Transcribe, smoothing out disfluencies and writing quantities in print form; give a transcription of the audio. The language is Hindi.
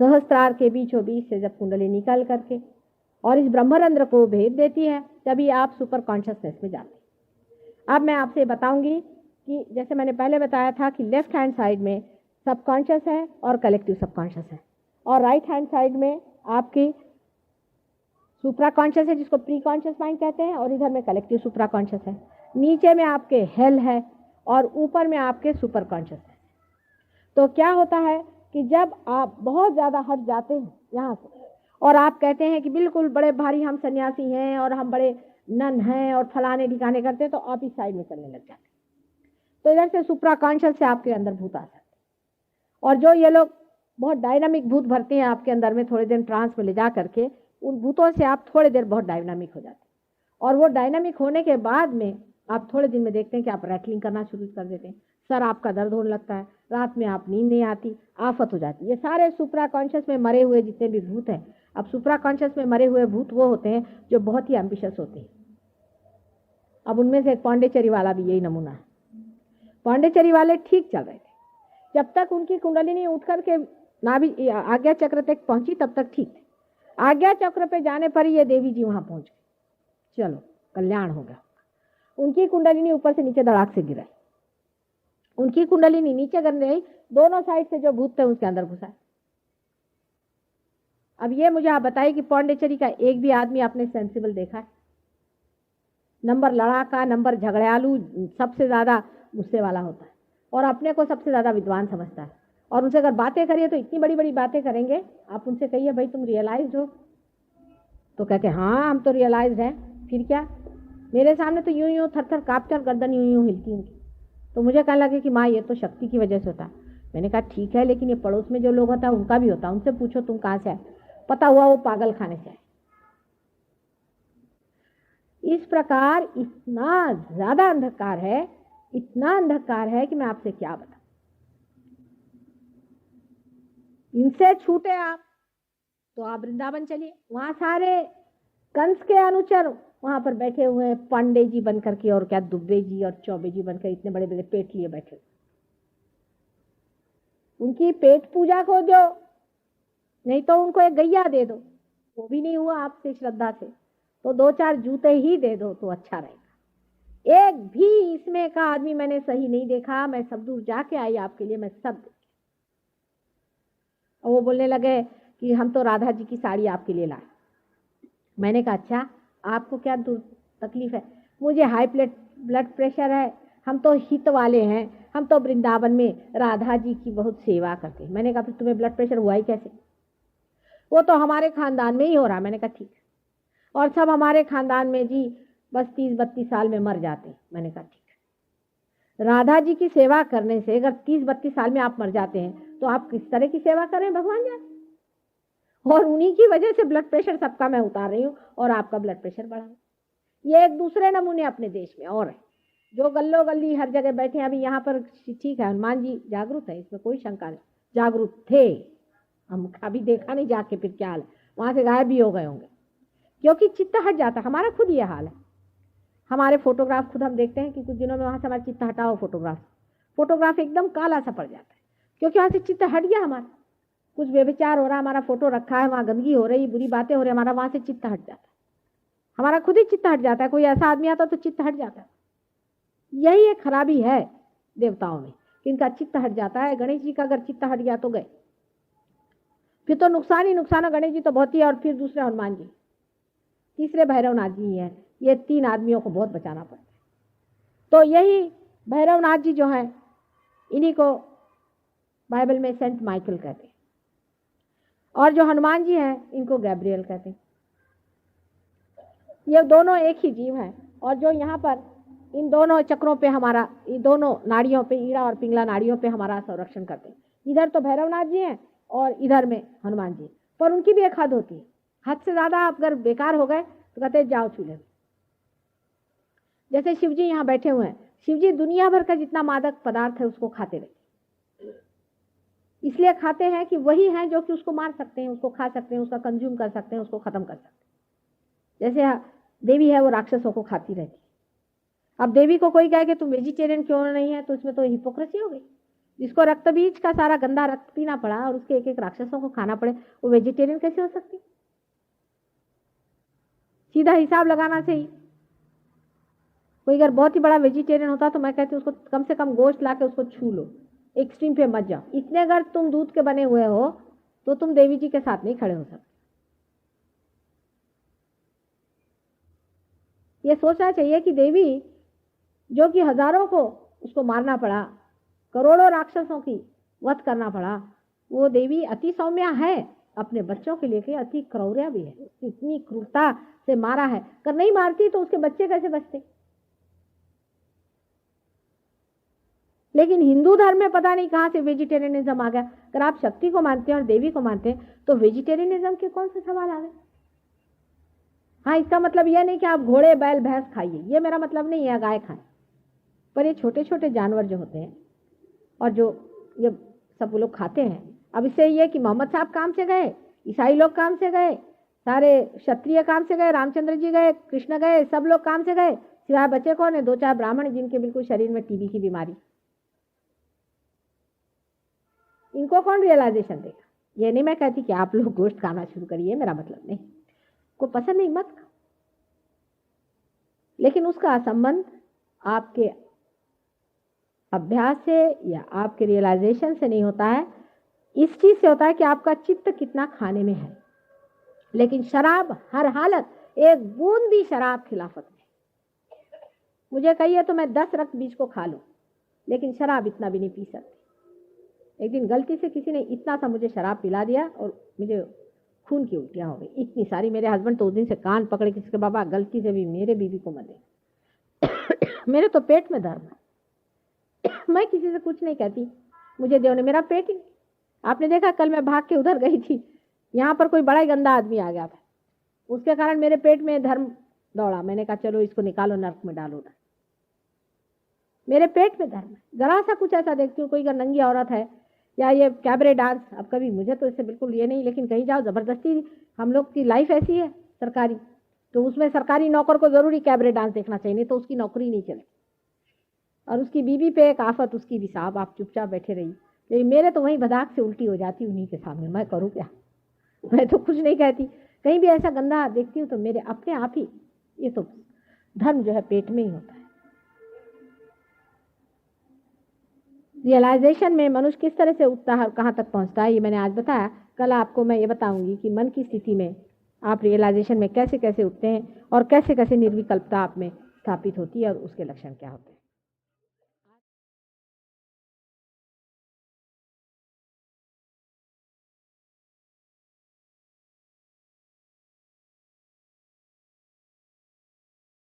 सहस्त्रार के बीचों बीच से जब कुंडली निकल करके और इस ब्रह्मरंध्र को भेद देती है, तभी आप सुपर कॉन्शियसनेस में जाते हैं। अब मैं आपसे बताऊंगी कि जैसे मैंने पहले बताया था कि लेफ्ट हैंड साइड में सबकॉन्शियस है और कलेक्टिव सबकॉन्शियस है, और राइट हैंड साइड में आपकी सुप्रा कॉन्शियस है जिसको प्री कॉन्शियस माइंड कहते हैं, और इधर में कलेक्टिव सुप्रा कॉन्शियस है। नीचे में आपके हेल है और ऊपर में आपके सुपर कॉन्शियस है। तो क्या होता है कि जब आप बहुत ज़्यादा हट जाते हैं यहाँ से और आप कहते हैं कि बिल्कुल बड़े भारी हम सन्यासी हैं और हम बड़े नन हैं और फलाने ठिकाने करते हैं, तो आप इस साइड में चलने लग जाते हैं। तो इधर से सुप्रा कॉन्शियस से आपके अंदर भूत आ जाते हैं, और जो ये लोग बहुत डायनामिक भूत भरते हैं आपके अंदर में, थोड़े दिन ट्रांस में ले जा करके उन भूतों से आप थोड़ी देर बहुत डायनामिक हो जाते हैं, और वो डायनामिक होने के बाद में आप थोड़े दिन में देखते हैं कि आप रैटलिंग करना शुरू कर देते हैं, सर आपका दर्द होने लगता है, रात में आप नींद नहीं आती, आफत हो जाती है। ये सारे सुप्रा कॉन्शियस में मरे हुए जितने भी भूत हैं, अब सुप्रा कॉन्शियस में मरे हुए भूत वो होते हैं जो बहुत ही एम्बिशियस होते हैं। अब उनमें से एक पांडेचेरी वाला भी यही नमूना है। पांडेचेरी वाले ठीक चल रहे थे, जब तक उनकी कुंडलिनी उठ करके नाभि आज्ञा चक्र तक पहुंची तब तक ठीक थे। आज्ञा चक्र पे जाने पर ये देवी जी वहां पहुंच गए, चलो कल्याण हो गया। उनकी कुंडलिनी ऊपर से नीचे धड़ाक से गिराई, उनकी कुंडलिनी नीचे गिर रही, दोनों साइड से जो भूत थे उसके अंदर घुसा। अब ये मुझे आप बताइए कि पांडेचेरी का एक भी आदमी आपने सेंसिबल देखा है? नंबर लड़ाका, नंबर झगड़ालू सबसे ज्यादा गुस्से वाला होता है और अपने को सबसे ज्यादा विद्वान समझता है, और उनसे अगर बातें करिए तो इतनी बड़ी बड़ी बातें करेंगे। आप उनसे कहिए भाई तुम रियलाइज हो, तो कहते हाँ हम तो रियलाइज हैं। फिर क्या? मेरे सामने तो यूं यूं थर थर कांपते और गर्दन यूं यूं हिलती उनकी। तो मुझे कहने लगे कि माँ ये तो शक्ति की वजह से होता। मैंने कहा ठीक है, लेकिन ये पड़ोस में जो लोग होता है उनका भी होता, उनसे पूछो तुम कहाँ से आए, पता हुआ वो पागल खाने से आए। इस प्रकार इतना ज्यादा अंधकार है, इतना अंधकार है कि मैं आपसे क्या बताऊं। इनसे छूटे आप तो आप वृंदावन चलिए, वहां सारे कंस के अनुचर वहां पर बैठे हुए हैं, पांडे जी बनकर के, और क्या दुबे जी और चौबे जी बनकर इतने बड़े बड़े पेट लिए बैठे। उनकी पेट पूजा को दो, नहीं तो उनको एक गैया दे दो, वो भी नहीं हुआ आपसे श्रद्धा से, तो दो चार जूते ही दे दो तो अच्छा रहेगा। एक भी इसमें का आदमी मैंने सही नहीं देखा, मैं सब दूर जाके आई आपके लिए, मैं सब। और वो बोलने लगे कि हम तो राधा जी की साड़ी आपके लिए लाए। मैंने कहा अच्छा आपको क्या तकलीफ है? मुझे हाई ब्लड प्रेशर है, हम तो हित वाले हैं, हम तो वृंदावन में राधा जी की बहुत सेवा करते हैं। मैंने कहा फिर तुम्हें ब्लड प्रेशर हुआ ही कैसे? वो तो हमारे खानदान में ही हो रहा। मैंने कहा ठीक, और सब हमारे खानदान में जी बस 30-32 साल में मर जाते हैं। मैंने कहा ठीक, राधा जी की सेवा करने से अगर 30-32 साल में आप मर जाते हैं तो आप किस तरह की सेवा करें भगवान जाने। और उन्हीं की वजह से ब्लड प्रेशर सबका मैं उतार रही हूँ और आपका ब्लड प्रेशर बढ़ा। ये एक दूसरे नमूने अपने देश में और है, जो गल्लो गल्ली हर जगह बैठे हैं। अभी यहाँ पर ठीक है, हनुमान जी जागरूक है, इसमें कोई शंका नहीं, जागरूक थे, हम अभी देखा नहीं जाके फिर क्या हाल है, वहां से गायब भी हो गए होंगे, क्योंकि चित्त हट जाता। हमारा खुद ये हाल है, हमारे फोटोग्राफ खुद हम देखते हैं कि कुछ दिनों में वहां से हमारा चित्त हटाओ, फोटोग्राफ एकदम काला सा पड़ जाता है, क्योंकि वहां से चित्त हट गया हमारा। कुछ व्यभिचार हो रहा, हमारा फोटो रखा है, वहां गंदगी हो रही, बुरी बातें हो रही, हमारा वहां से चित्त हट जाता है, हमारा खुद ही चित्त हट जाता है। कोई ऐसा आदमी आता तो चित्त हट जाता है। यही एक खराबी है देवताओं में, कि इनका चित्त हट जाता है। गणेश जी का अगर चित्त हट गया तो गए, फिर तो नुकसान ही नुकसान है। गणेश जी तो बहुत ही, और फिर दूसरे हनुमान जी, तीसरे भैरवनाथ जी हैं। ये 3 आदमियों को बहुत बचाना पड़ता है। तो यही भैरवनाथ जी जो है, इन्हीं को बाइबल में सेंट माइकल कहते हैं, और जो हनुमान जी हैं इनको गैब्रियल कहते हैं। ये दोनों एक ही जीव हैं, और जो यहाँ पर इन दोनों चक्रों पे हमारा, इन दोनों नाड़ियों पे, ईड़ा और पिंगला नाड़ियों पे हमारा संरक्षण करते हैं। इधर तो भैरवनाथ जी हैं और इधर में हनुमान जी, पर उनकी भी एक हद होती है। हद से ज्यादा आप अगर बेकार हो गए तो कहते जाओ चूल्हे। जैसे शिव जी यहाँ बैठे हुए हैं, शिव जी दुनिया भर का जितना मादक पदार्थ है उसको खाते रहते, इसलिए खाते हैं कि वही हैं जो कि उसको मार सकते हैं, उसको खा सकते हैं, उसका कंज्यूम कर सकते हैं, उसको खत्म कर सकते हैं। जैसे देवी है वो राक्षसों को खाती रहती है। अब देवी को कोई कहे कि तुम वेजिटेरियन क्यों नहीं है, तो इसमें तो हिपोक्रेसी हो गई। जिसको रक्त बीज का सारा गंदा रक्त पीना पड़ा और उसके एक एक राक्षसों को खाना पड़े, वो वेजिटेरियन कैसे हो सकती? सीधा हिसाब लगाना चाहिए। कोई अगर बहुत ही बड़ा वेजिटेरियन होता तो मैं कहती हूँ उसको कम से कम गोश्त ला के उसको छू लो, एक्सट्रीम पे मत जाओ। इतने अगर तुम दूध के बने हुए हो तो तुम देवी जी के साथ नहीं खड़े हो सकते। ये सोचना चाहिए कि देवी जो कि हजारों को उसको मारना पड़ा, करोड़ों राक्षसों की वध करना पड़ा, वो देवी अति सौम्या है, अपने बच्चों के लिए अति क्रौर्या भी है। उसने इतनी क्रूरता से मारा है, अगर नहीं मारती तो उसके बच्चे कैसे बचते? लेकिन हिंदू धर्म में पता नहीं कहां से वेजिटेरियनिज्म आ गया। अगर आप शक्ति को मानते हैं और देवी को मानते हैं तो वेजिटेरियनिज्म के कौन से सवाल आ गए? हाँ, इसका मतलब यह नहीं कि आप घोड़े बैल भैंस खाइए, ये मेरा मतलब नहीं है गाय खाएं, पर ये छोटे छोटे जानवर जो होते हैं और जो ये सब वो लोग खाते हैं। अब इससे ये कि मोहम्मद साहब काम से गए, ईसाई लोग काम से गए, सारे क्षत्रिय काम से गए, रामचंद्र जी गए, कृष्ण गए, सब लोग काम से गए, सिवाय बचे कौन है? 2-4 ब्राह्मण जिनके बिल्कुल शरीर में टीबी की बीमारी। इनको कौन रियलाइजेशन देगा? ये नहीं मैं कहती कि आप लोग गोश्त खाना शुरू करिए, मेरा मतलब नहीं, को पसंद नहीं मत खाओ, लेकिन उसका संबंध आपके अभ्यास से या आपके रियलाइजेशन से नहीं होता है, इस चीज से होता है कि आपका चित्त कितना खाने में है। लेकिन शराब हर हालत, एक बूंद भी शराब खिलाफत नहीं। मुझे कहिए तो मैं 10 रक्त बीज को खा लूं, लेकिन शराब इतना भी नहीं पी सकती। एक दिन गलती से किसी ने इतना सा मुझे शराब पिला दिया और मुझे खून की उल्टियां हो गई इतनी सारी। मेरे हस्बैंड तो उस दिन से कान पकड़े किसी के, बाबा गलती से भी मेरे बीवी को मत दे। मेरे तो पेट में दर्द है। मैं किसी से कुछ नहीं कहती, मुझे देव ने मेरा पेट ही। आपने देखा कल मैं भाग के उधर गई थी, यहाँ पर कोई बड़ा ही गंदा आदमी आ गया था, उसके कारण मेरे पेट में धर्म दौड़ा। मैंने कहा चलो इसको निकालो, नर्क में डालो ना, मेरे पेट में धर्म है। जरा सा कुछ ऐसा देखती हूँ, कोई अगर नंगी औरत है या ये कैबरे डांस, अब कभी मुझे तो इससे बिल्कुल ये नहीं, लेकिन कहीं जाओ जबरदस्ती, हम लोग की लाइफ ऐसी है सरकारी, तो उसमें सरकारी नौकर को जरूरी कैबरे डांस देखना चाहिए, नहीं तो उसकी नौकरी नहीं चलती। और उसकी बीवी पे एक आफत, उसकी भी साहब आप चुपचाप बैठे रहिए। लेकिन मेरे तो वहीं बदाक से उल्टी हो जाती उन्हीं के सामने, मैं करूँ क्या? मैं तो कुछ नहीं कहती। कहीं भी ऐसा गंदा देखती हूँ तो मेरे अपने आप ही, ये तो धर्म जो है पेट में ही होता है। रियलाइजेशन में मनुष्य किस तरह से उठता है, कहाँ तक पहुँचता है, ये मैंने आज बताया। कल आपको मैं ये बताऊंगी कि मन की स्थिति में आप रियलाइजेशन में कैसे कैसे उठते हैं और कैसे कैसे निर्विकल्पता आप में स्थापित होती है और उसके लक्षण क्या होते हैं।